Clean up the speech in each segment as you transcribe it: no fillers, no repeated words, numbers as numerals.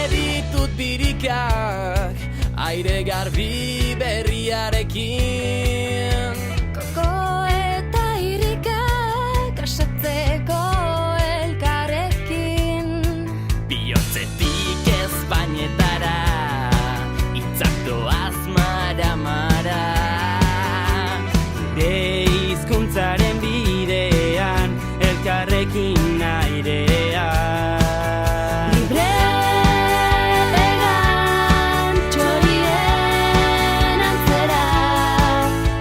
Ditut birikak aire garbi berriarekin. Koko eta irrikak asatzeko elkarrekin. Bihotzetik ezpainetara hitzak doaz mara-mara. Gure hizkuntzaren bidean elkarrekin airean.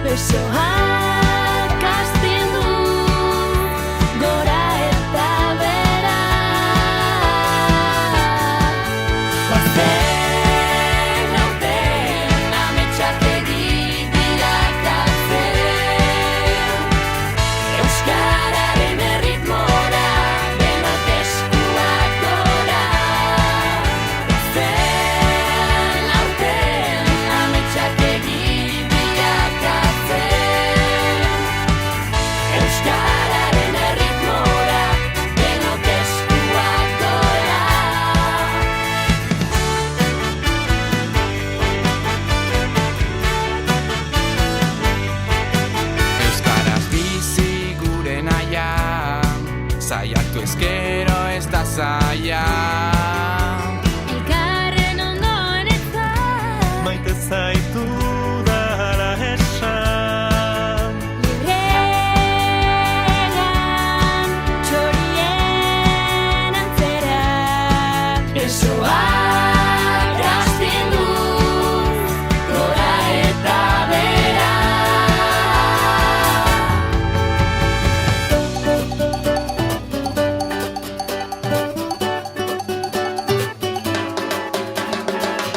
Besoak astindu gora eta bera. Goazen aurten ametsak bilakatzen, euskararen erritmora denok eskuak gora. Goazen aurten ametsak euskararen erritmora denok eskuak gora. Euskaraz bizi gure naia, saiatu ezkero ez da zaila. Elkarren ondoen eta Maite zaitu dara esan. librean txorien antzera. Besoak astindu gora eta bera.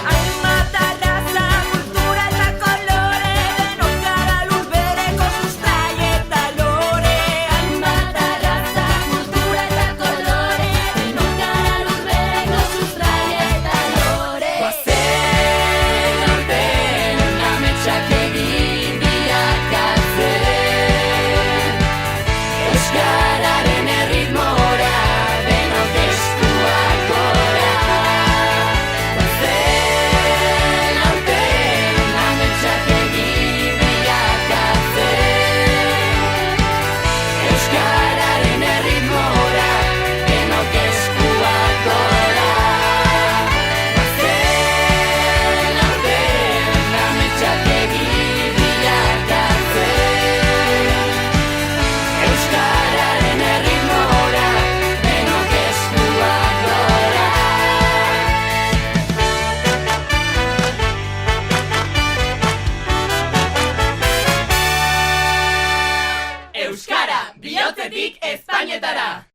Hainbat arraza, kultura eta kolore, denok gara lur bereko sustrai eta lore. Hainbat arraza, kultura eta kolore, denok gara lur bereko sustrai eta lore. Goazen aurten ametsak bilakatzen, euskararen erritmora denok eskuak gora. Goazen aurten ametsak bilakatzen, euskararen erritmora denok eskuak gora. Goazen aurten ametsak bilakatzen, euskararen erritmora denok eskuak gora. Euskara, bihotzetik ezpainetara!